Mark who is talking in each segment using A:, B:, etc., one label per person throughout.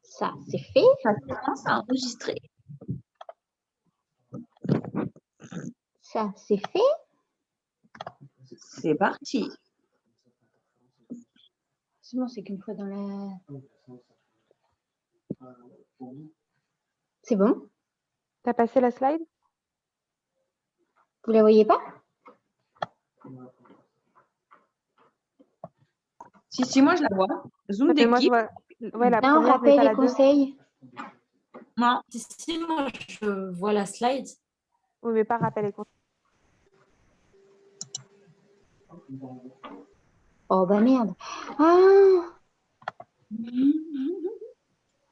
A: Ça, c'est fait.
B: Ça commence à enregistrer.
A: Ça, c'est fait.
B: C'est parti.
A: C'est bon, c'est qu'une fois dans la... C'est bon?
C: T'as passé la slide?
A: Vous la voyez pas?
B: Si, moi je la vois. Zoom
C: Mais moi, je
B: d'équipe.
C: vois... Ouais, la
A: Non,
C: première, mais
A: rappel
C: pas
A: et
C: la deux.
A: conseils.
B: Moi,
D: Si, moi, je vois la slide.
C: Oui, mais pas rappel et conseils.
A: Oh, bah merde. Ah,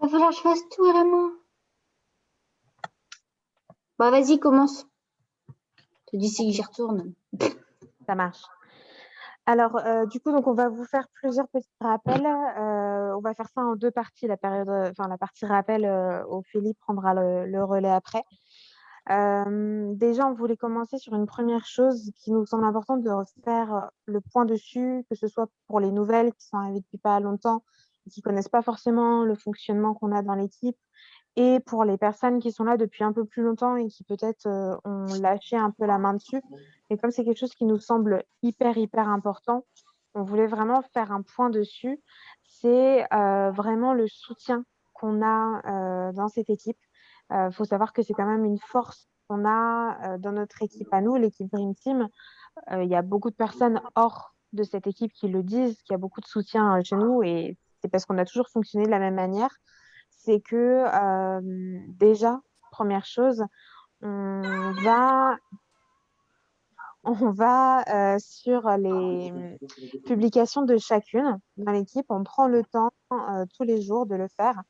A: va falloir que je fasse tout vraiment. Bah, vas-y, commence. Je te dis si j'y retourne.
C: Ça marche. Alors, du coup, donc, on va vous faire plusieurs petits rappels. On va faire ça en deux parties. La partie rappel, Ophélie prendra le relais après. Déjà, on voulait commencer sur une première chose qui nous semble importante de refaire le point dessus, que ce soit pour les nouvelles qui sont arrivées depuis pas longtemps et qui connaissent pas forcément le fonctionnement qu'on a dans l'équipe, et pour les personnes qui sont là depuis un peu plus longtemps et qui peut-être ont lâché un peu la main dessus. Et comme c'est quelque chose qui nous semble hyper important, on voulait vraiment faire un point dessus. C'est vraiment le soutien qu'on a dans cette équipe. Faut savoir que c'est quand même une force qu'on a dans notre équipe à nous, l'équipe Dream Team. Il y a beaucoup de personnes hors de cette équipe qui le disent, qu'il y a beaucoup de soutien chez nous, et c'est parce qu'on a toujours fonctionné de la même manière. C'est que déjà, première chose, on va sur les publications de chacune dans l'équipe, on prend le temps tous les jours de le faire.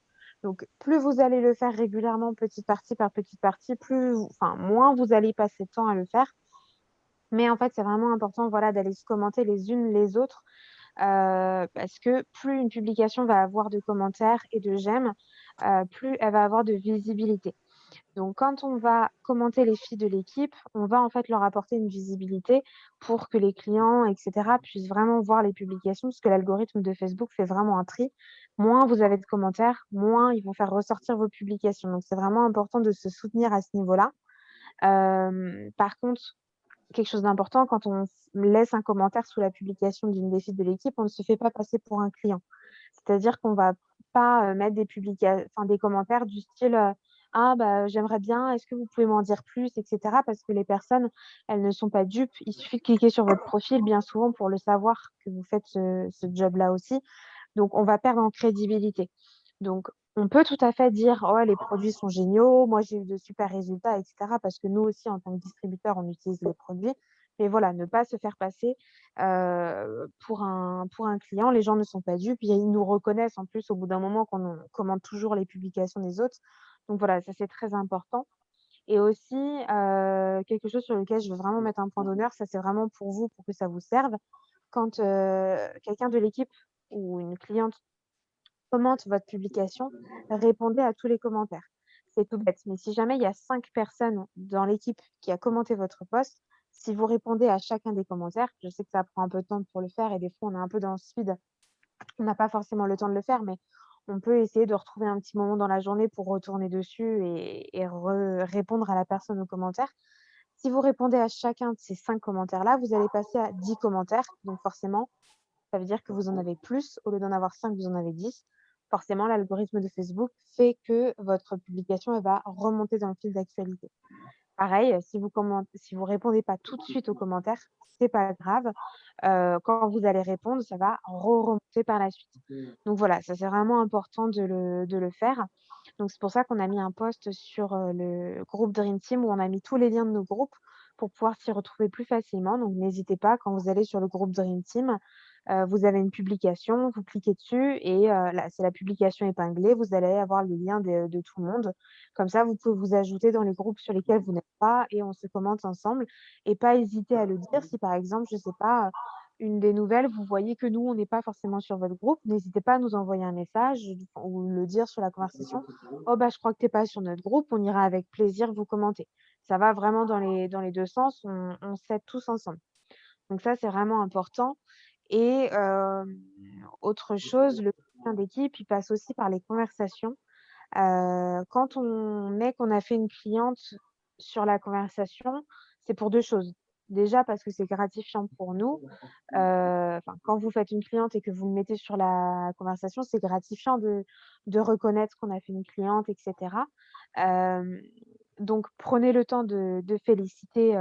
C: Donc, plus vous allez le faire régulièrement, petite partie par petite partie, moins vous allez passer de temps à le faire. Mais en fait, c'est vraiment important, voilà, d'aller se commenter les unes les autres, parce que plus une publication va avoir de commentaires et de j'aime, plus elle va avoir de visibilité. Donc, quand on va commenter les filles de l'équipe, on va en fait leur apporter une visibilité pour que les clients, etc., puissent vraiment voir les publications, parce que l'algorithme de Facebook fait vraiment un tri. Moins vous avez de commentaires, moins ils vont faire ressortir vos publications. Donc, c'est vraiment important de se soutenir à ce niveau-là. Par contre, quelque chose d'important, quand on laisse un commentaire sous la publication d'une des filles de l'équipe, on ne se fait pas passer pour un client. C'est-à-dire qu'on va pas mettre des commentaires du style ah bah j'aimerais bien, est-ce que vous pouvez m'en dire plus, etc. Parce que les personnes, elles ne sont pas dupes. Il suffit de cliquer sur votre profil bien souvent pour le savoir que vous faites ce job-là aussi. Donc on va perdre en crédibilité. Donc on peut tout à fait dire oh les produits sont géniaux, moi j'ai eu de super résultats, etc. Parce que nous aussi en tant que distributeur on utilise les produits. Mais voilà, ne pas se faire passer pour un client. Les gens ne sont pas dupes. Ils nous reconnaissent en plus au bout d'un moment qu'on commente toujours les publications des autres. Donc voilà, ça c'est très important. Et aussi, quelque chose sur lequel je veux vraiment mettre un point d'honneur, ça c'est vraiment pour vous, pour que ça vous serve. Quand quelqu'un de l'équipe ou une cliente commente votre publication, répondez à tous les commentaires. C'est tout bête, mais si jamais il y a 5 personnes dans l'équipe qui a commenté votre post, si vous répondez à chacun des commentaires, je sais que ça prend un peu de temps pour le faire et des fois on est un peu dans le speed, on n'a pas forcément le temps de le faire, mais on peut essayer de retrouver un petit moment dans la journée pour retourner dessus et répondre à la personne aux commentaires. Si vous répondez à chacun de ces 5 commentaires-là, vous allez passer à 10 commentaires. Donc forcément, ça veut dire que vous en avez plus. Au lieu d'en avoir 5, vous en avez 10. Forcément, l'algorithme de Facebook fait que votre publication elle va remonter dans le fil d'actualité. Pareil, si vous répondez pas tout de suite aux commentaires, c'est pas grave. Quand vous allez répondre, ça va remonter par la suite. Donc voilà, ça c'est vraiment important de le faire. Donc c'est pour ça qu'on a mis un post sur le groupe Dream Team où on a mis tous les liens de nos groupes pour pouvoir s'y retrouver plus facilement. Donc n'hésitez pas, quand vous allez sur le groupe Dream Team, vous avez une publication, vous cliquez dessus et là, c'est la publication épinglée. Vous allez avoir les liens de tout le monde. Comme ça, vous pouvez vous ajouter dans les groupes sur lesquels vous n'êtes pas et on se commente ensemble. Et pas hésiter à le dire si, par exemple, je ne sais pas, une des nouvelles, vous voyez que nous, on n'est pas forcément sur votre groupe, n'hésitez pas à nous envoyer un message ou le dire sur la conversation. Oh, bah, je crois que tu n'es pas sur notre groupe, on ira avec plaisir vous commenter. Ça va vraiment dans les deux sens, on s'aide tous ensemble. Donc ça, c'est vraiment important. Et autre chose, soutien d'équipe, il passe aussi par les conversations. Quand on met qu'on a fait une cliente sur la conversation, c'est pour 2 choses. Déjà parce que c'est gratifiant pour nous. Enfin, quand vous faites une cliente et que vous le mettez sur la conversation, c'est gratifiant de reconnaître qu'on a fait une cliente et cetera. Hem, donc prenez le temps de féliciter,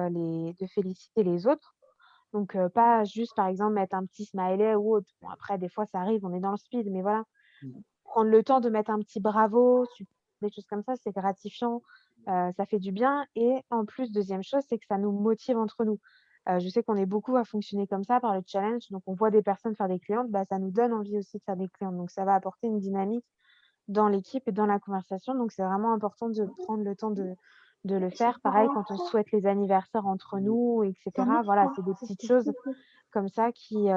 C: les autres. Donc pas juste, par exemple, mettre un petit smiley ou autre. Bon après des fois ça arrive, on est dans le speed, mais voilà. Prendre le temps de mettre un petit bravo, des choses comme ça, c'est gratifiant, ça fait du bien et en plus, deuxième chose, c'est que ça nous motive entre nous. Je sais qu'on est beaucoup à fonctionner comme ça par le challenge, donc on voit des personnes faire des clientes, bah, ça nous donne envie aussi de faire des clientes, donc ça va apporter une dynamique dans l'équipe et dans la conversation, donc c'est vraiment important de prendre le temps de le faire. Pareil, quand on souhaite les anniversaires entre nous et cetera, voilà, c'est des petites choses comme ça qui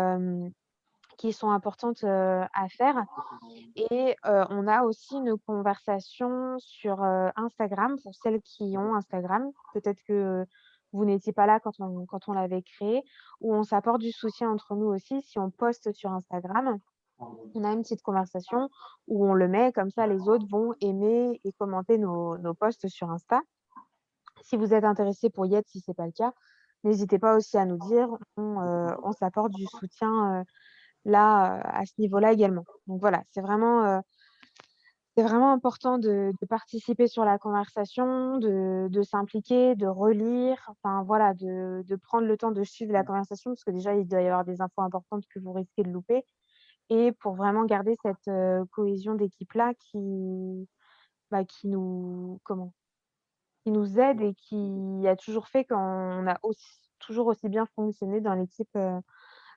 C: sont importantes, à faire et on a aussi une conversation sur, Instagram pour celles qui ont Instagram. Peut-être que vous n'étiez pas là quand on l'avait créé, où on s'apporte du soutien entre nous aussi. Si on poste sur Instagram, on a une petite conversation où on le met, comme ça les autres vont aimer et commenter nos posts sur Insta. Si vous êtes intéressé pour y être, si c'est pas le cas, n'hésitez pas aussi à nous dire. On s'apporte du soutien, là, à ce niveau-là également. Donc voilà, c'est vraiment important de participer sur la conversation, de s'impliquer, de relire, enfin voilà, de prendre le temps de suivre la conversation parce que déjà, il doit y avoir des infos importantes que vous risquez de louper et pour vraiment garder cette, cohésion d'équipe-là qui nous qui nous aide et qui a toujours fait qu'on a toujours aussi bien fonctionné dans l'équipe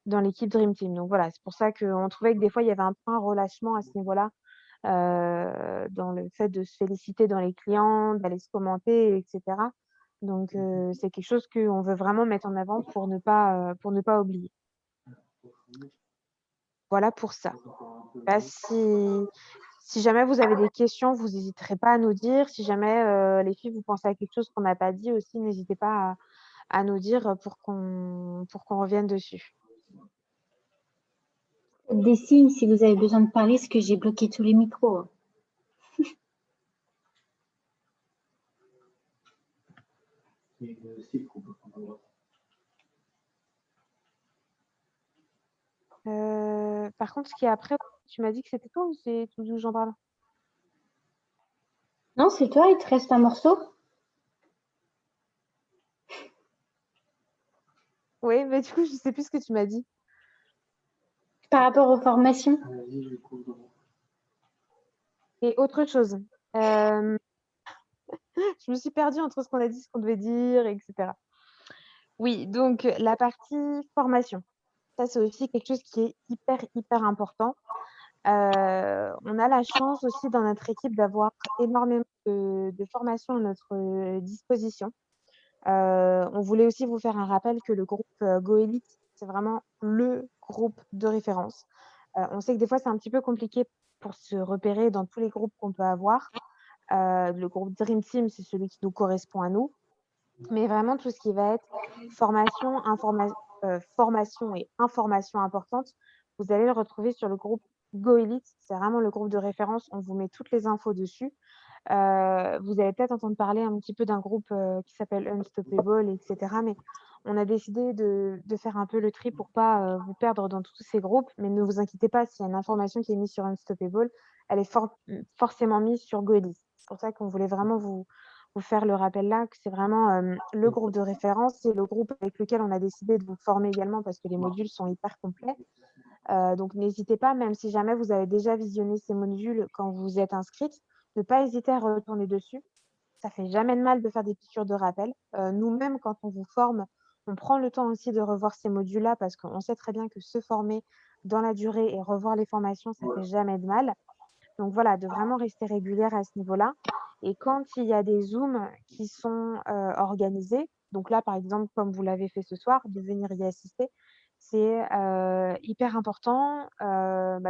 C: Dream Team. Donc voilà, c'est pour ça qu'on trouvait que des fois, il y avait un peu un relâchement à ce niveau-là, dans le fait de se féliciter dans les clients, d'aller se commenter et cetera. Donc c'est quelque chose qu'on veut vraiment mettre en avant pour ne pas oublier. Voilà pour ça. Bah, si jamais vous avez des questions, vous hésiterez pas à nous dire. Si jamais, les filles, vous pensez à quelque chose qu'on n'a pas dit aussi, n'hésitez pas à nous dire, pour qu'on revienne dessus.
A: Faites des signes si vous avez besoin de parler, parce que j'ai bloqué tous les micros.
C: Par contre, ce qui est après, tu m'as dit que c'était toi ou c'est d'où j'en parle?
A: Non, c'est toi, il te reste un morceau?
C: Oui, mais du coup, je sais plus ce que tu m'as dit.
A: Par rapport aux formations?
C: Et autre chose, je me suis perdue entre ce qu'on a dit, ce qu'on devait dire et cetera. Oui, donc la partie formation. Ça, c'est aussi quelque chose qui est hyper, hyper important. On a la chance aussi dans notre équipe d'avoir énormément de formations à notre disposition. On voulait aussi vous faire un rappel que le groupe, GoElite, c'est vraiment le groupe de référence. On sait que des fois, c'est un petit peu compliqué pour se repérer dans tous les groupes qu'on peut avoir. Le groupe Dream Team, c'est celui qui nous correspond à nous. Mais vraiment tout ce qui va être formation et information importante, vous allez le retrouver sur le groupe GoElite. C'est vraiment le groupe de référence. On vous met toutes les infos dessus. Vous allez peut-être entendre parler un petit peu d'un groupe, qui s'appelle Unstoppable et cetera, mais on a décidé de faire un peu le tri pour pas, vous perdre dans tous ces groupes. Mais ne vous inquiétez pas, s'il y a une information qui est mise sur Unstoppable, elle est forcément mise sur GoElite. C'est pour ça qu'on voulait vraiment vous faire le rappel là, que c'est vraiment, le groupe de référence. C'est le groupe avec lequel on a décidé de vous former également parce que les modules sont hyper complets. Donc n'hésitez pas, même si jamais vous avez déjà visionné ces modules quand vous vous êtes inscrite, ne pas hésiter à retourner dessus. Ça fait jamais de mal de faire des piqûres de rappel. Nous-mêmes, quand on vous forme, on prend le temps aussi de revoir ces modules-là parce qu'on sait très bien que se former dans la durée et revoir les formations, ça fait jamais de mal. Donc voilà, de vraiment rester régulière à ce niveau-là. Et quand il y a des Zooms qui sont, organisés, donc là, par exemple, comme vous l'avez fait ce soir, de venir y assister, c'est, hyper important.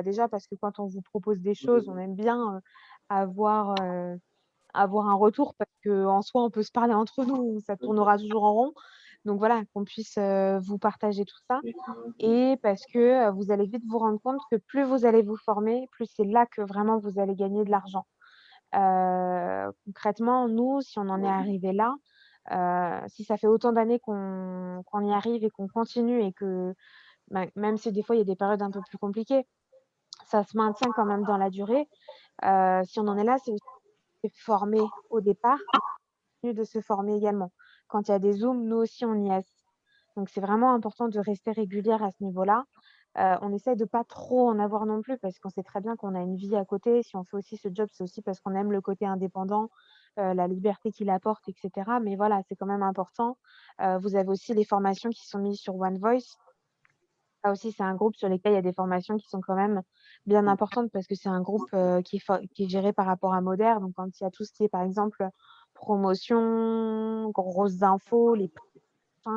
C: Déjà parce que quand on vous propose des choses, on aime bien, avoir, avoir un retour parce qu'en soi, on peut se parler entre nous, ça tournera toujours en rond. Donc voilà, qu'on puisse vous partager tout ça. Et parce que vous allez vite vous rendre compte que plus vous allez vous former, plus c'est là que vraiment vous allez gagner de l'argent. Concrètement, nous, si on en est arrivé là, si ça fait autant d'années qu'on y arrive et qu'on continue et que même si des fois il y a des périodes un peu plus compliquées, ça se maintient quand même dans la durée. Si on en est là, c'est aussi formé au départ, continue de se former également. Quand il y a des Zooms, nous aussi, on y assiste. Donc, c'est vraiment important de rester régulière à ce niveau-là. On essaie de pas trop en avoir non plus parce qu'on sait très bien qu'on a une vie à côté. Si on fait aussi ce job, c'est aussi parce qu'on aime le côté indépendant, la liberté qu'il apporte, et cetera. Mais voilà, c'est quand même important. Vous avez aussi les formations qui sont mises sur One Voice. Ça aussi, c'est un groupe sur lequel il y a des formations qui sont quand même bien importantes parce que c'est un groupe, qui est géré par rapport à Moder. Donc quand il y a tout ce qui est, par exemple, promotion, grosses infos, les prix,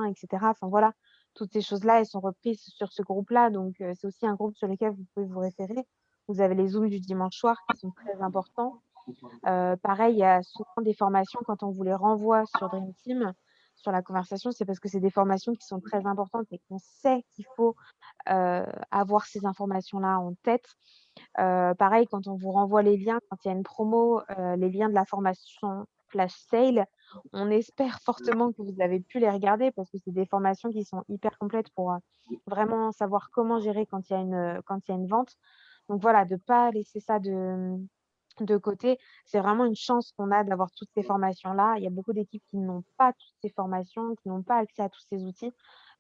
C: et cetera. Enfin voilà, toutes ces choses-là, elles sont reprises sur ce groupe-là. Donc c'est aussi un groupe sur lequel vous pouvez vous référer. Vous avez les Zooms du dimanche soir qui sont très importants. Pareil, il y a souvent des formations quand on vous les renvoie sur Dream Team, sur la conversation, c'est parce que c'est des formations qui sont très importantes et qu'on sait qu'il faut avoir ces informations-là en tête. Pareil, quand on vous renvoie les liens, quand il y a une promo, les liens de la formation flash sale, on espère fortement que vous avez pu les regarder parce que c'est des formations qui sont hyper complètes pour vraiment savoir comment gérer quand il y a une vente. Donc voilà, de ne pas laisser ça de côté. C'est vraiment une chance qu'on a d'avoir toutes ces formations-là. Il y a beaucoup d'équipes qui n'ont pas toutes ces formations, qui n'ont pas accès à tous ces outils.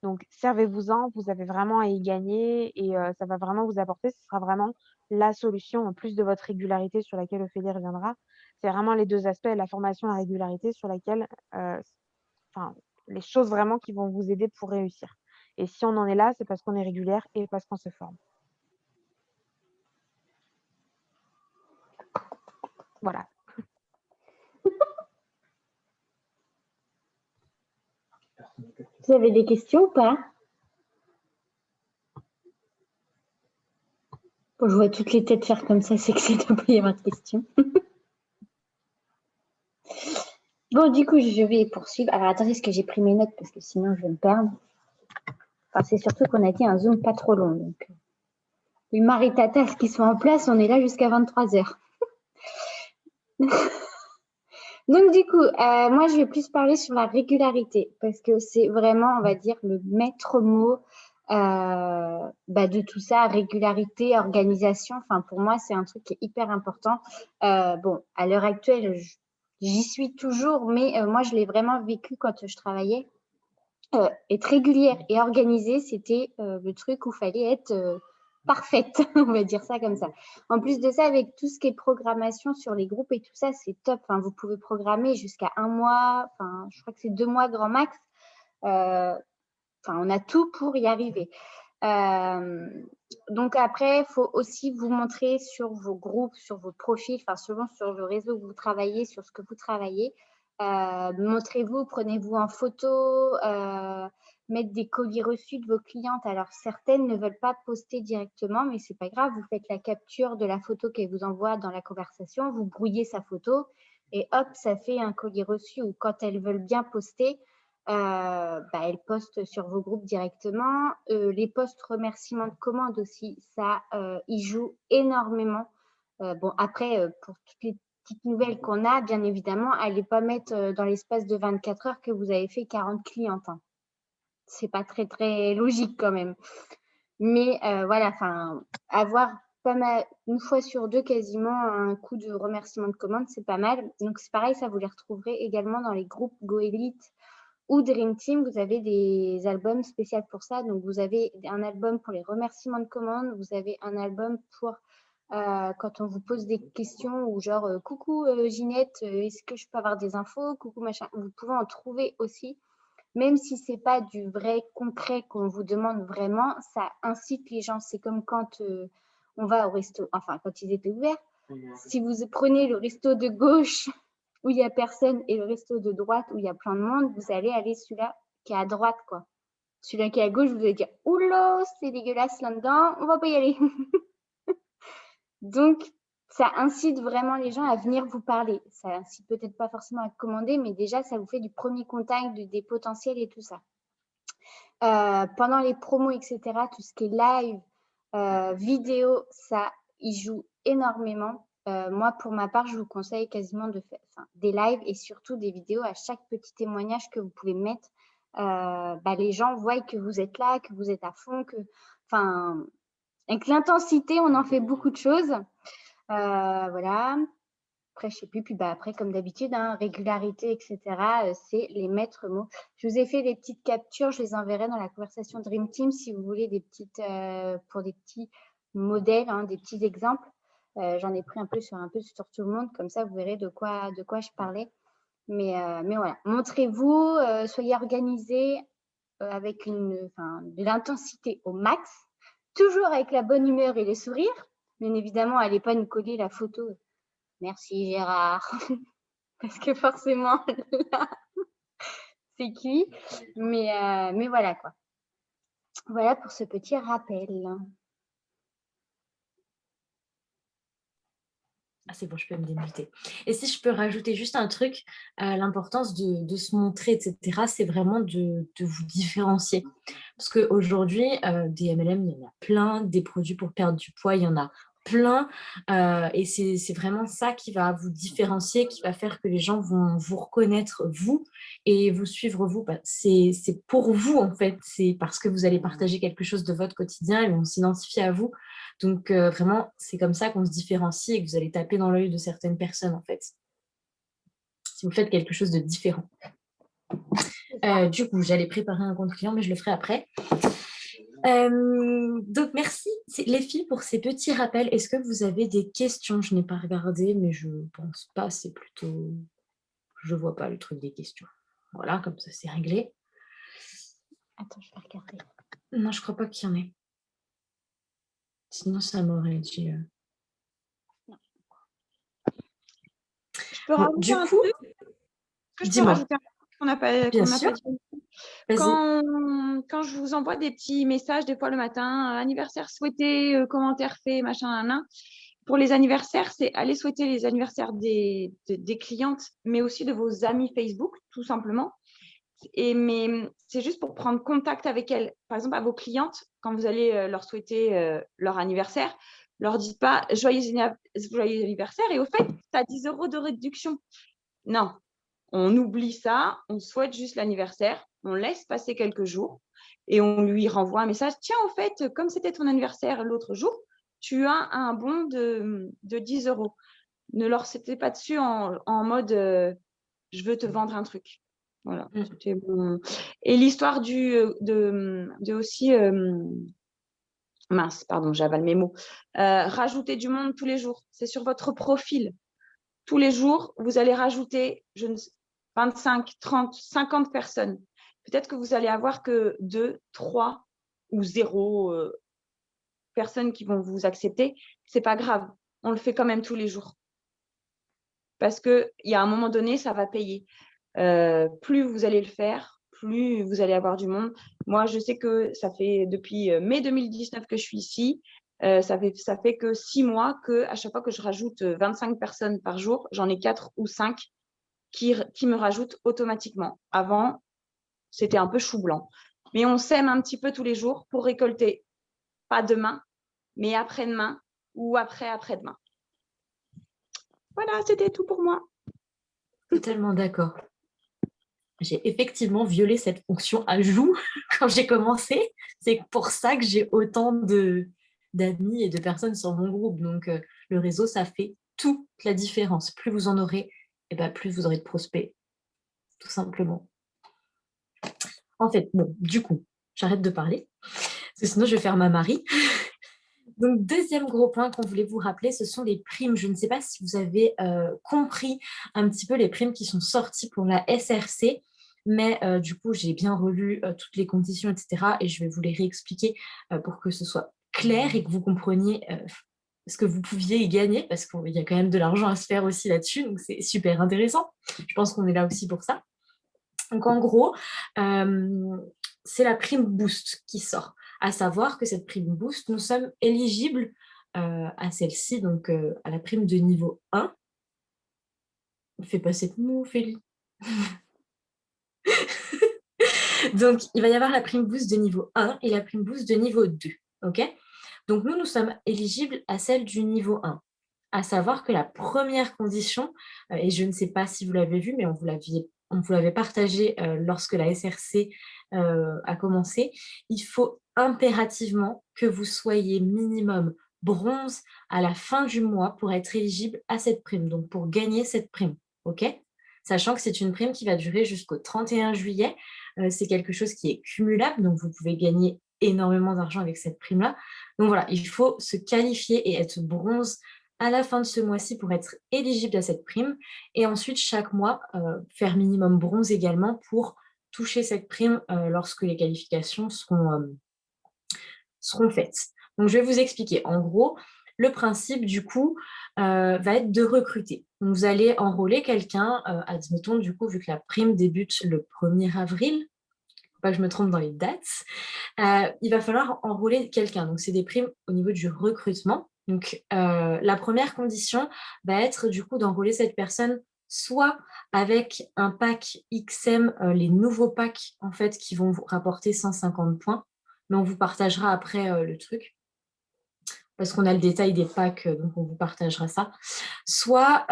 C: Donc, servez-vous-en, vous avez vraiment à y gagner et ça va vraiment vous apporter. Ce sera vraiment la solution en plus de votre régularité sur laquelle Ophélie reviendra. C'est vraiment les 2 aspects, la formation, la régularité sur laquelle, enfin, les choses vraiment qui vont vous aider pour réussir. Et si on en est là, c'est parce qu'on est régulière et parce qu'on se forme. Voilà.
A: Vous avez des questions ou pas? Bon, je vois toutes les têtes faire comme ça, c'est que c'est pas y avoir de questions. Bon, du coup, je vais poursuivre. Alors, attendez, est-ce que j'ai pris mes notes parce que sinon, je vais me perdre. Enfin, c'est surtout qu'on a dit un Zoom pas trop long. Donc, les maritatas qui sont en place, on est là jusqu'à 23h. Donc, du coup, moi, je vais plus parler sur la régularité parce que c'est vraiment, on va dire, le maître mot de tout ça, régularité, organisation. Enfin, pour moi, c'est un truc qui est hyper important. Bon, à l'heure actuelle, j'y suis toujours, mais moi, je l'ai vraiment vécu quand je travaillais. Être régulière et organisée, c'était le truc où il fallait être parfaite, on va dire ça comme ça. En plus de ça, avec tout ce qui est programmation sur les groupes et tout ça, c'est top. Enfin, vous pouvez programmer jusqu'à 1 mois, enfin, je crois que c'est 2 mois grand max. On a tout pour y arriver. Donc après, il faut aussi vous montrer sur vos groupes, sur vos profils, enfin selon sur le réseau où vous travaillez, sur ce que vous travaillez. Montrez-vous, prenez-vous en photo, mettre des colis reçus de vos clientes. Alors certaines ne veulent pas poster directement, mais c'est pas grave, vous faites la capture de la photo qu'elle vous envoie dans la conversation, vous brouillez sa photo et hop, ça fait un colis reçu. Ou quand elles veulent bien poster, elles postent sur vos groupes directement. Les posts remerciements de commandes aussi, ça y joue énormément. Bon, après, pour toutes les petites nouvelles qu'on a, bien évidemment, allez pas mettre dans l'espace de 24 heures que vous avez fait 40 clientes. Hein. C'est pas très, très logique quand même. Mais voilà, avoir pas mal, une fois sur 2 quasiment un coup de remerciement de commande, c'est pas mal. Donc c'est pareil, ça vous les retrouverez également dans les groupes GoElite ou Dream Team, vous avez des albums spéciaux pour ça. Donc, vous avez un album pour les remerciements de commandes. Vous avez un album pour quand on vous pose des questions ou genre « Coucou Ginette, est-ce que je peux avoir des infos ?» Coucou machin. Vous pouvez en trouver aussi. Même si ce n'est pas du vrai concret qu'on vous demande vraiment, ça incite les gens. C'est comme quand on va au resto, enfin, quand ils étaient ouverts. Si vous prenez le resto de gauche où il n'y a personne et le resto de droite où il y a plein de monde, vous allez aller celui-là qui est à droite, quoi. Celui-là qui est à gauche, vous allez dire « Oula, c'est dégueulasse là-dedans, on ne va pas y aller. » Donc, ça incite vraiment les gens à venir vous parler. Ça incite peut-être pas forcément à commander, mais déjà, ça vous fait du premier contact, des potentiels et tout ça. Pendant les promos, etc., tout ce qui est live, vidéo, ça y joue énormément. Moi, pour ma part, je vous conseille quasiment de faire des lives et surtout des vidéos à chaque petit témoignage que vous pouvez mettre. Les gens voient que vous êtes là, que vous êtes à fond, avec l'intensité, on en fait beaucoup de choses. Voilà. Après, je ne sais plus. Puis après, comme d'habitude, régularité, etc., c'est les maîtres mots. Je vous ai fait des petites captures. Je les enverrai dans la conversation Dream Team si vous voulez pour des petits modèles, des petits exemples. J'en ai pris un peu sur tout le monde. Comme ça, vous verrez de quoi je parlais. Mais voilà, montrez-vous, soyez organisés avec de l'intensité au max, toujours avec la bonne humeur et les sourires. Bien évidemment, n'allez pas nous coller la photo. Merci Gérard, parce que forcément, là, c'est cuit. Mais voilà quoi. Voilà pour ce petit rappel.
D: Ah, c'est bon, je peux me démuter. Et si je peux rajouter juste un truc, l'importance de se montrer, etc., c'est vraiment de vous différencier. Parce qu'aujourd'hui, des MLM, il y en a plein, des produits pour perdre du poids, il y en a plein. Et c'est vraiment ça qui va vous différencier, qui va faire que les gens vont vous reconnaître, vous, et vous suivre, vous. C'est pour vous, en fait. C'est parce que vous allez partager quelque chose de votre quotidien, ils vont s'identifier à vous. Donc, vraiment, c'est comme ça qu'on se différencie et que vous allez taper dans l'œil de certaines personnes, en fait. Si vous faites quelque chose de différent. Du coup, j'allais préparer un compte client, mais je le ferai après. Donc, merci les filles pour ces petits rappels. Est-ce que vous avez des questions? Je n'ai pas regardé, mais je ne pense pas. C'est plutôt... Je ne vois pas le truc des questions. Voilà, comme ça, c'est réglé.
A: Attends, je vais regarder.
D: Non, je ne crois pas qu'il y en ait. Sinon, ça m'aurait dit...
B: Je peux rajouter un truc?
D: Dis-moi.
B: Qu'on n'a pas
D: Bien sûr.
B: Quand je vous envoie des petits messages, des fois le matin, anniversaire souhaité, commentaire fait, machin, pour les anniversaires, c'est aller souhaiter les anniversaires des clientes, mais aussi de vos amis Facebook, tout simplement. Mais c'est juste pour prendre contact avec elles. Par exemple, à vos clientes, quand vous allez leur souhaiter leur anniversaire, leur dites pas joyeux anniversaire et au fait, tu as 10 € de réduction. Non, on oublie ça, on souhaite juste l'anniversaire, on laisse passer quelques jours et on lui renvoie un message. Tiens, au fait, comme c'était ton anniversaire l'autre jour, tu as un bon de 10 €. Ne leur sautez pas dessus en mode je veux te vendre un truc. Voilà, c'était bon. Et l'histoire de aussi mince, pardon, j'avale mes mots. Rajouter du monde tous les jours. C'est sur votre profil. Tous les jours, vous allez rajouter 25, 30, 50 personnes. Peut-être que vous allez avoir que 2, 3 ou 0 personnes qui vont vous accepter. C'est pas grave. On le fait quand même tous les jours. Parce qu'il y a un moment donné, ça va payer. Plus vous allez le faire, plus vous allez avoir du monde. Moi, je sais que ça fait depuis mai 2019 que je suis ici. Ça fait que 6 mois qu'à chaque fois que je rajoute 25 personnes par jour, j'en ai 4 ou 5 qui me rajoutent automatiquement. Avant, c'était un peu chou blanc. Mais on sème un petit peu tous les jours pour récolter, pas demain, mais après-demain ou après-après-demain. Voilà, c'était tout pour moi.
D: Totalement d'accord. J'ai effectivement violé cette fonction ajout quand j'ai commencé. C'est pour ça que j'ai autant d'amis et de personnes sur mon groupe. Donc, le réseau, ça fait toute la différence. Plus vous en aurez, plus vous aurez de prospects, tout simplement. En fait, bon, du coup, j'arrête de parler, parce que sinon je vais faire ma Marie. Donc, deuxième gros point qu'on voulait vous rappeler, ce sont les primes. Je ne sais pas si vous avez compris un petit peu les primes qui sont sorties pour la SRC, mais du coup, j'ai bien relu toutes les conditions, etc. Et je vais vous les réexpliquer pour que ce soit clair et que vous compreniez ce que vous pouviez y gagner, parce qu'il y a quand même de l'argent à se faire aussi là-dessus, donc c'est super intéressant. Je pense qu'on est là aussi pour ça. Donc, en gros, c'est la prime Boost qui sort. À savoir que cette prime Boost, nous sommes éligibles à celle-ci, donc à la prime de niveau 1. Fais pas cette moue, Ophélie. Donc, il va y avoir la prime boost de niveau 1 et la prime boost de niveau 2. OK? Donc, nous sommes éligibles à celle du niveau 1. À savoir que la première condition, et je ne sais pas si vous l'avez vu, mais on vous l'avait partagé lorsque la SRC a commencé, il faut impérativement que vous soyez minimum bronze à la fin du mois pour être éligible à cette prime, donc pour gagner cette prime. OK? Sachant que c'est une prime qui va durer jusqu'au 31 juillet. C'est quelque chose qui est cumulable, donc vous pouvez gagner énormément d'argent avec cette prime-là. Donc voilà, il faut se qualifier et être bronze à la fin de ce mois-ci pour être éligible à cette prime. Et ensuite, chaque mois, faire minimum bronze également pour toucher cette prime lorsque les qualifications seront faites. Donc, je vais vous expliquer. En gros, le principe, du coup, va être de recruter. Donc, vous allez enrôler quelqu'un, admettons, du coup, vu que la prime débute le 1er avril, faut pas que je me trompe dans les dates, il va falloir enrôler quelqu'un. Donc, c'est des primes au niveau du recrutement. Donc, la première condition va être, du coup, d'enrôler cette personne soit avec un pack XM, les nouveaux packs, en fait, qui vont vous rapporter 150 points. Mais on vous partagera après le truc, parce qu'on a le détail des packs, donc on vous partagera ça. Soit,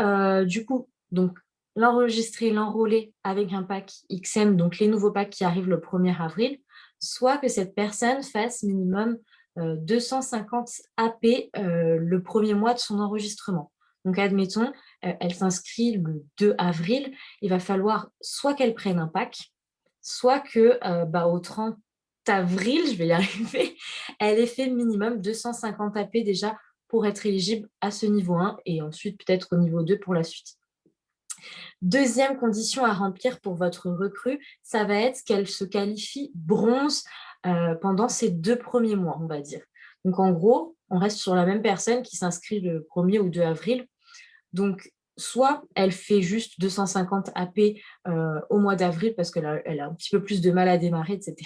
D: du coup, donc l'enregistrer, l'enrôler avec un pack XM, donc les nouveaux packs qui arrivent le 1er avril, soit que cette personne fasse minimum 250 AP le premier mois de son enregistrement. Donc, admettons, elle s'inscrit le 2 avril, il va falloir soit qu'elle prenne un pack, soit que au 30 avril, je vais y arriver, elle ait fait minimum 250 AP déjà pour être éligible à ce niveau 1 et ensuite peut-être au niveau 2 pour la suite. Deuxième condition à remplir pour votre recrue, ça va être qu'elle se qualifie bronze pendant ces 2 premiers mois, on va dire. Donc en gros, on reste sur la même personne qui s'inscrit le 1er ou 2 avril. Donc, soit elle fait juste 250 AP au mois d'avril parce qu'elle a un petit peu plus de mal à démarrer, etc.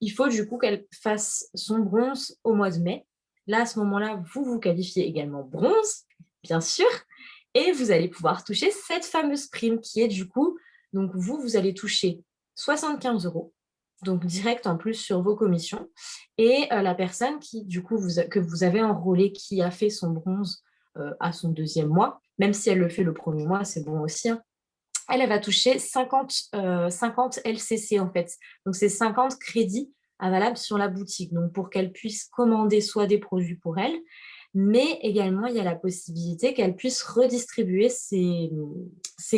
D: Il faut du coup qu'elle fasse son bronze au mois de mai. Là, à ce moment-là, vous vous qualifiez également bronze, bien sûr, et vous allez pouvoir toucher cette fameuse prime qui est du coup, donc vous allez toucher 75 €, donc direct en plus sur vos commissions, et la personne qui, du coup, que vous avez enrôlée, qui a fait son bronze à son 2e mois, même si elle le fait le 1er mois, c'est bon aussi, hein. Elle va toucher 50 LCC en fait. Donc, c'est 50 crédits valables sur la boutique. Donc, pour qu'elle puisse commander soit des produits pour elle, mais également, il y a la possibilité qu'elle puisse redistribuer ses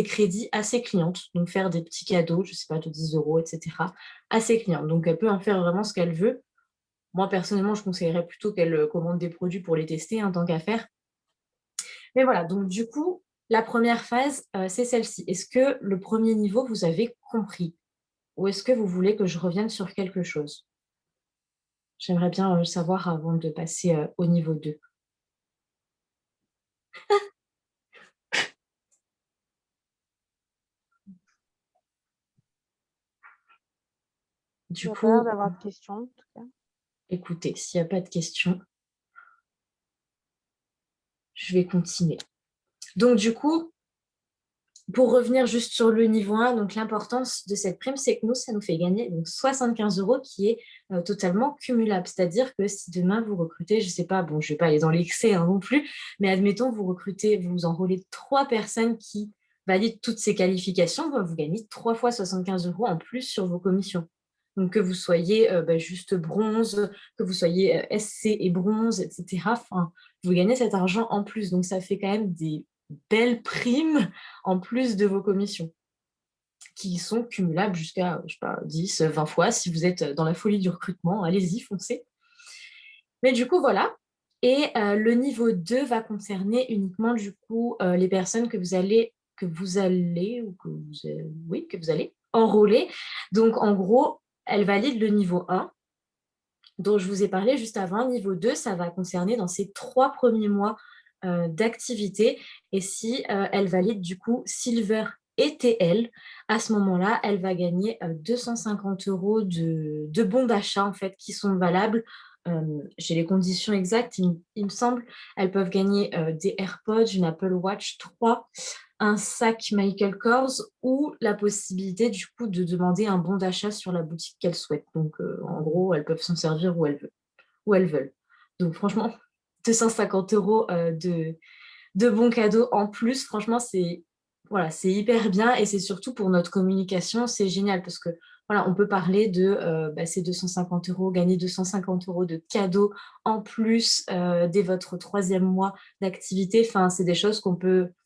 D: crédits à ses clientes. Donc, faire des petits cadeaux, je ne sais pas, de 10 €, etc. à ses clientes. Donc, elle peut en faire vraiment ce qu'elle veut. Moi, personnellement, je conseillerais plutôt qu'elle commande des produits pour les tester, tant qu'à faire. Mais voilà, donc du coup, la première phase, c'est celle-ci. Est-ce que le premier niveau, vous avez compris? Ou est-ce que vous voulez que je revienne sur quelque chose? J'aimerais bien savoir avant de passer au niveau 2. Du
C: Il n'y a pas l'air
B: coup,
C: d'avoir de questions, en tout cas.
B: écoutez, s'il n'y a pas de questions, je vais continuer. Donc du coup, pour revenir juste sur le niveau 1, donc l'importance de cette prime, c'est que nous, ça nous fait gagner donc 75 € qui est totalement cumulable. C'est-à-dire que si demain vous recrutez, je ne sais pas, bon, je ne vais pas aller dans l'excès non plus, mais admettons, vous enrôlez 3 personnes qui valident toutes ces qualifications, vous gagnez 3 fois 75 € en plus sur vos commissions. Donc que vous soyez juste bronze, que vous soyez SC et bronze, etc. Enfin, vous gagnez cet argent en plus. Donc ça fait quand même des belles primes en plus de vos commissions, qui sont cumulables jusqu'à, je sais pas, 10, 20 fois. Si vous êtes dans la folie du recrutement, allez-y, foncez. Mais du coup, voilà. Et le niveau 2 va concerner uniquement, du coup, les personnes que vous allez enrôler. Donc, en gros, elle valide le niveau 1, dont je vous ai parlé juste avant. Niveau 2, ça va concerner dans ces 3 premiers mois d'activité. Et si elle valide du coup Silver et TL, à ce moment-là, elle va gagner 250 € de bons d'achat en fait qui sont valables. J'ai les conditions exactes, il me semble. Elles peuvent gagner des AirPods, une Apple Watch 3,
D: un sac Michael Kors ou la possibilité du coup de demander un bon d'achat sur la boutique qu'elles souhaitent. Donc en gros, elles peuvent s'en servir où elles veulent. Donc franchement, 250 € de bons cadeaux en plus, franchement, voilà, c'est hyper bien et c'est surtout pour notre communication, c'est génial parce que voilà, on peut parler de ces 250 €, gagner 250 € de cadeaux en plus dès votre 3e mois d'activité. Enfin, c'est des choses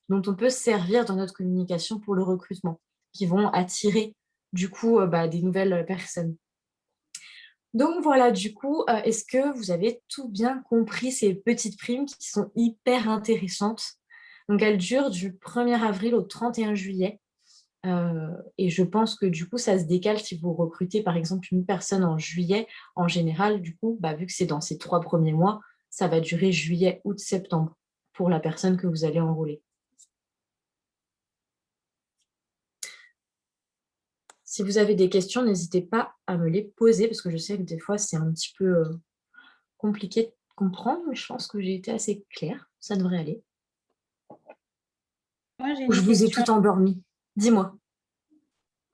D: dont on peut se servir dans notre communication pour le recrutement, qui vont attirer du coup des nouvelles personnes. Donc voilà, du coup, est-ce que vous avez tout bien compris ces petites primes qui sont hyper intéressantes? Donc elles durent du 1er avril au 31 juillet. Et je pense que du coup, ça se décale si vous recrutez par exemple une personne en juillet. En général, du coup, vu que c'est dans ces 3 premiers mois, ça va durer juillet, août, septembre pour la personne que vous allez enrôler. Si vous avez des questions, n'hésitez pas à me les poser parce que je sais que des fois, c'est un petit peu compliqué de comprendre, mais je pense que j'ai été assez claire. Ça devrait aller.
E: Moi, j'ai
D: Ou je
E: une
D: vous ai
E: question.
D: tout endormi. Dis-moi.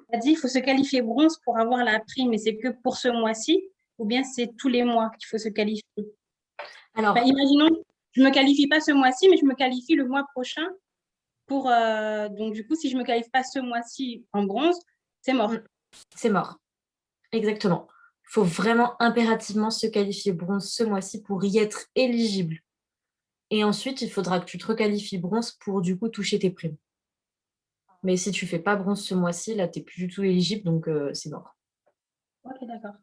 E: Tu as dit qu'il faut se qualifier bronze pour avoir la prime, mais c'est que pour ce mois-ci ou bien c'est tous les mois qu'il faut se qualifier?
D: Alors,
E: imaginons, je ne me qualifie pas ce mois-ci, mais je me qualifie le mois prochain. Donc, du coup, si je ne me qualifie pas ce mois-ci en bronze, c'est mort.
D: c'est mort. Exactement. Il faut vraiment impérativement se qualifier bronze ce mois-ci pour y être éligible. Et ensuite, il faudra que tu te requalifies bronze pour du coup toucher tes primes. Mais si tu ne fais pas bronze ce mois-ci, là, tu n'es plus du tout éligible, donc c'est mort.
E: Ok, d'accord.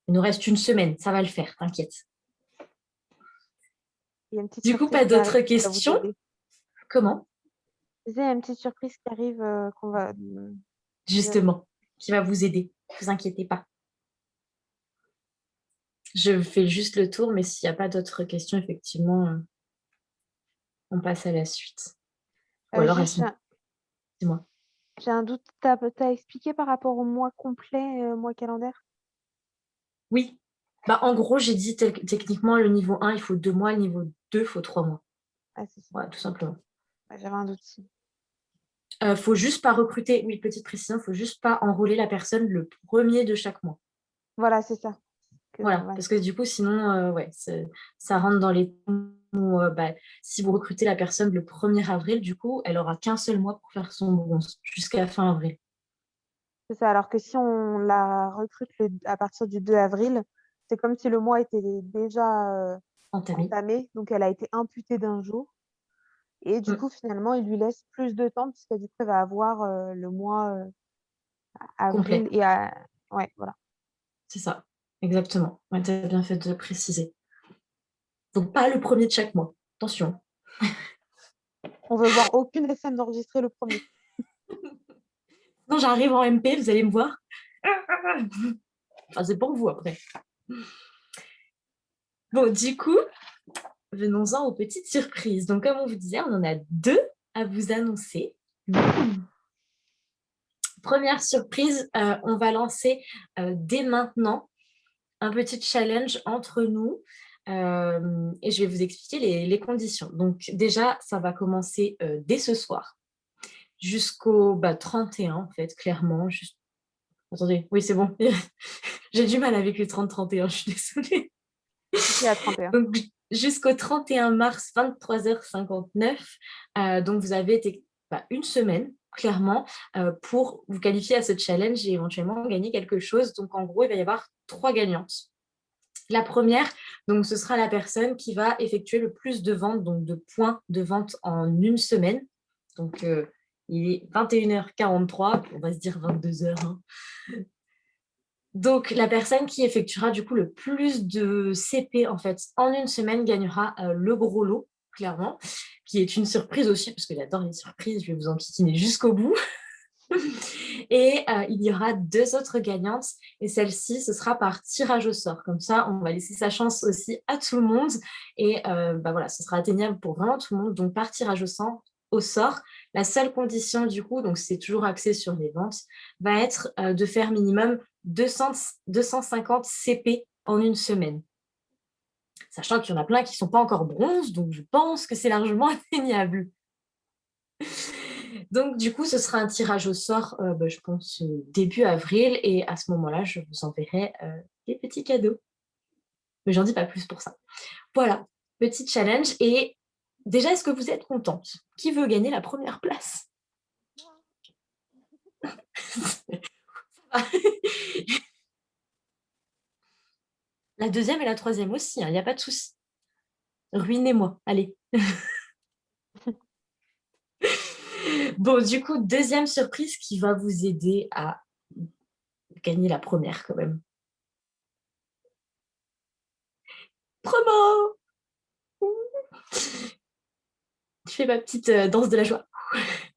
D: Il nous reste une semaine, ça va le faire, t'inquiète.
C: Il y a une petite
D: Du coup,
C: surprise
D: pas
C: qui arrive
D: d'autres
C: qui va vous
D: questions?
C: aider.
D: Comment?
C: Il y a une petite surprise qui arrive qu'on va.
D: Justement, qui va vous aider. Ne vous inquiétez pas. Je fais juste le tour, mais s'il n'y a pas d'autres questions, effectivement, on passe à la suite. Ou alors,
C: Juste,
D: dis-moi.
C: j'ai un doute. Tu as expliqué par rapport au mois complet, mois calendaire?
D: Oui. En gros, j'ai dit techniquement, le niveau 1, il faut 2 mois. Le niveau 2, il faut 3 mois.
C: Ah, c'est ça.
D: Voilà, tout simplement.
C: J'avais un doute aussi.
D: Faut juste pas recruter, oui, petite précision, faut juste pas enrôler la personne le 1er de chaque mois.
C: Voilà, c'est ça.
D: Voilà,
C: Ouais.
D: parce que du coup, sinon, ça rentre dans les temps où, si vous recrutez la personne le 1er avril, du coup, elle aura qu'un seul mois pour faire son bronze, jusqu'à fin avril.
C: C'est ça. Alors que si on la recrute à partir du 2 avril, c'est comme si le mois était déjà entamé. Donc, elle a été imputée d'un jour. Et du coup, finalement, il lui laisse plus de temps puisque du coup, elle va avoir le mois avril.
D: Complet.
C: Ouais, voilà.
D: C'est ça, exactement. Ouais, tu as bien fait de préciser. Donc, pas le 1er de chaque mois. Attention.
C: On veut voir aucune SM d'enregistrer le 1er.
D: Non, j'arrive en MP, vous allez me voir. Enfin, c'est pour vous après. Bon, du coup, venons-en aux petites surprises. Donc, comme on vous disait, on en a 2 à vous annoncer. Première surprise, on va lancer dès maintenant un petit challenge entre nous et je vais vous expliquer les conditions. Donc, déjà, ça va commencer dès ce soir jusqu'au 31, en fait, clairement. Attendez, oui, c'est bon. J'ai du mal avec les 30-31, je suis désolée.
C: Ici à 31.
D: Donc, jusqu'au 31 mars, 23h59. Donc, vous avez une semaine, clairement, pour vous qualifier à ce challenge et éventuellement gagner quelque chose. Donc, en gros, il va y avoir 3 gagnantes. La première, donc, ce sera la personne qui va effectuer le plus de ventes, donc de points de vente en une semaine. Donc, il est 21h43, on va se dire 22h. Hein. Donc, la personne qui effectuera du coup le plus de CP en fait en une semaine gagnera le gros lot, clairement, qui est une surprise aussi, parce que j'adore les surprises, je vais vous enquiquiner jusqu'au bout. Et il y aura 2 autres gagnantes, et celle-ci, ce sera par tirage au sort. Comme ça, on va laisser sa chance aussi à tout le monde, et voilà, ce sera atteignable pour vraiment tout le monde, donc par tirage au sort. La seule condition, du coup, donc c'est toujours axé sur les ventes, va être de faire minimum 250 CP en une semaine. Sachant qu'il y en a plein qui ne sont pas encore bronze, donc je pense que c'est largement atteignable. Donc, du coup, ce sera un tirage au sort, je pense, début avril. Et à ce moment-là, je vous enverrai des petits cadeaux. Mais j'en dis pas plus pour ça. Voilà, petit challenge. Et déjà, est-ce que vous êtes contente? Qui veut gagner la première place? La deuxième et la troisième aussi, il n'y a pas de souci. Ruinez-moi, allez. Bon, du coup, deuxième surprise qui va vous aider à gagner la première quand même. Promo! Je fais ma petite danse de la joie.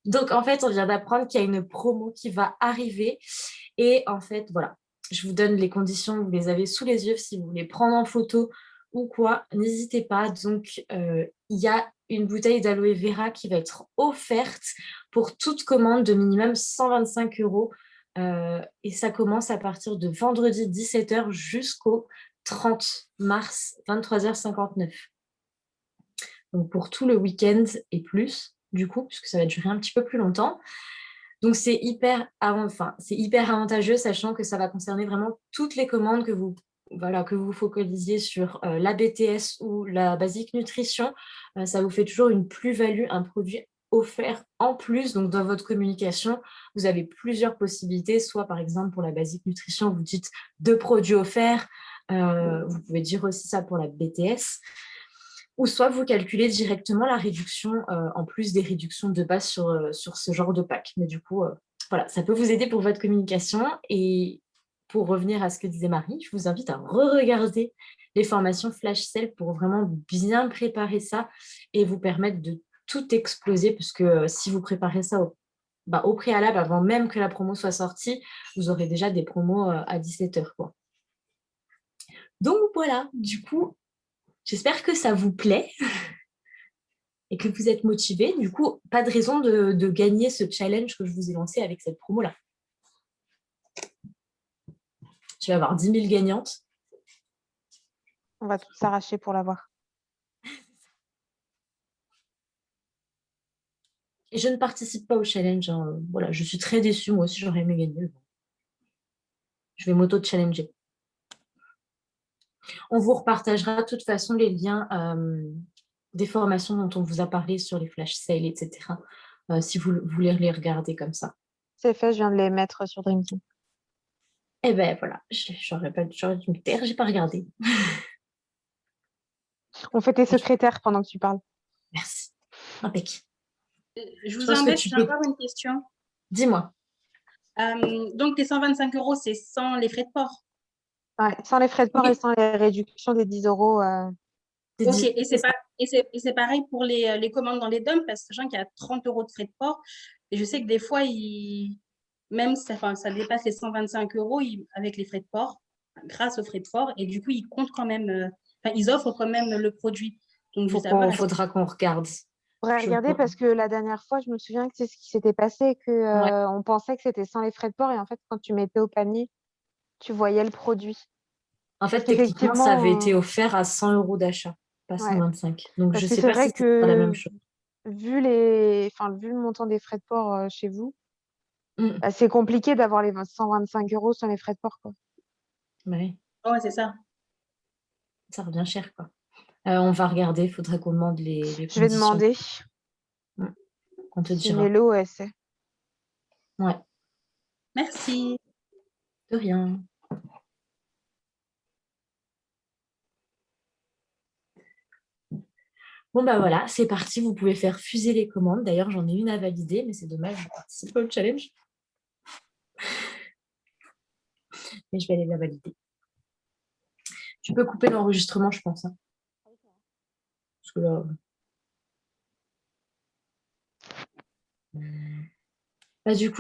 D: Donc, en fait, on vient d'apprendre qu'il y a une promo qui va arriver. Et en fait, voilà, je vous donne les conditions, vous les avez sous les yeux si vous voulez prendre en photo ou quoi, n'hésitez pas. Donc, il y a une bouteille d'aloe vera qui va être offerte pour toute commande de minimum 125 €. Et ça commence à partir de vendredi 17h jusqu'au 30 mars, 23h59. Donc, pour tout le week-end et plus, du coup, puisque ça va durer un petit peu plus longtemps. Donc, c'est hyper avantageux, sachant que ça va concerner vraiment toutes les commandes que vous focalisiez sur la BTS ou la Basic Nutrition. Ça vous fait toujours une plus-value, un produit offert en plus. Donc, dans votre communication, vous avez plusieurs possibilités. Soit, par exemple, pour la Basic Nutrition, vous dites 2 produits offerts. Vous pouvez dire aussi ça pour la BTS. Ou soit vous calculez directement la réduction en plus des réductions de base sur ce genre de pack. Mais du coup, voilà, ça peut vous aider pour votre communication. Et pour revenir à ce que disait Marie, je vous invite à re-regarder les formations Flash Sale pour vraiment bien préparer ça et vous permettre de tout exploser, parce que si vous préparez ça au préalable, avant même que la promo soit sortie, vous aurez déjà des promos à 17h, quoi. Donc voilà, du coup, j'espère que ça vous plaît et que vous êtes motivés. Du coup, pas de raison de gagner ce challenge que je vous ai lancé avec cette promo-là. Tu vas avoir 10 000 gagnantes.
C: On va tout s'arracher pour l'avoir.
D: Et je ne participe pas au challenge, hein. Voilà, je suis très déçue. Moi aussi, j'aurais aimé gagner. Je vais m'auto-challenger. On vous repartagera de toute façon les liens des formations dont on vous a parlé sur les flash sales, etc. Si vous voulez les regarder comme ça.
C: C'est fait, je viens de les mettre sur Dream Team.
D: Eh ben voilà, j'aurais dû me taire, j'ai pas regardé.
C: On fait tes secrétaires pendant que tu parles.
D: Merci. Impec.
E: Je vous
D: pense que
E: embête,
D: tu
E: j'ai
D: peux-
E: encore une question.
D: Dis-moi.
E: Donc, les 125 €, c'est sans les frais de port.
C: Ouais, sans les frais de port
D: Oui.
C: et sans les réductions des 10 €.
D: C'est
E: Ok,
D: dit,
E: et
D: c'est
E: c'est
D: ça.
E: c'est pareil pour les commandes dans les DOM, parce que sachant qu'il y a 30 € de frais de port. Et je sais que des fois, même ça dépasse les 125 € avec les frais de port, grâce aux frais de port. Et du coup, ils comptent quand même, ils offrent quand même le produit. Donc, je veux savoir,
D: Faudra qu'on regarde.
C: Faudrait
D: Je
C: regarder
D: crois.
C: parce que la dernière fois, je me souviens que c'est ce qui s'était passé, que
D: Ouais.
C: on pensait que c'était sans les frais de port et en fait, quand tu mettais au panier, tu voyais le produit.
D: En
C: Parce
D: fait, techniquement, ça avait
C: qu'effectivement,
D: été offert à 100 € d'achat, pas
C: ouais,
D: 125. Donc, je
C: parce
D: ne
C: que
D: sais
C: c'est
D: pas si
C: vrai
D: c'est pas la même
C: que
D: chose.
C: vu le montant des frais de port chez vous,
D: Mm.
C: bah, c'est compliqué d'avoir les 125 € sans les frais de port, quoi.
D: Bah oui,
E: ouais, c'est ça.
D: ça revient cher, quoi. On va regarder, il faudrait qu'on demande les
C: Je vais
D: conditions.
C: demander
D: Mm. On te
C: si
D: dira.
C: Mélo, elle sait.
D: Ouais,
E: Merci.
D: de rien. Bon, bah voilà, c'est parti. Vous pouvez faire fuser les commandes. D'ailleurs, j'en ai une à valider, mais c'est dommage, je ne participe pas au challenge. Mais je vais aller la valider. Tu peux couper l'enregistrement, je pense, hein. Parce que là... Bah, du coup,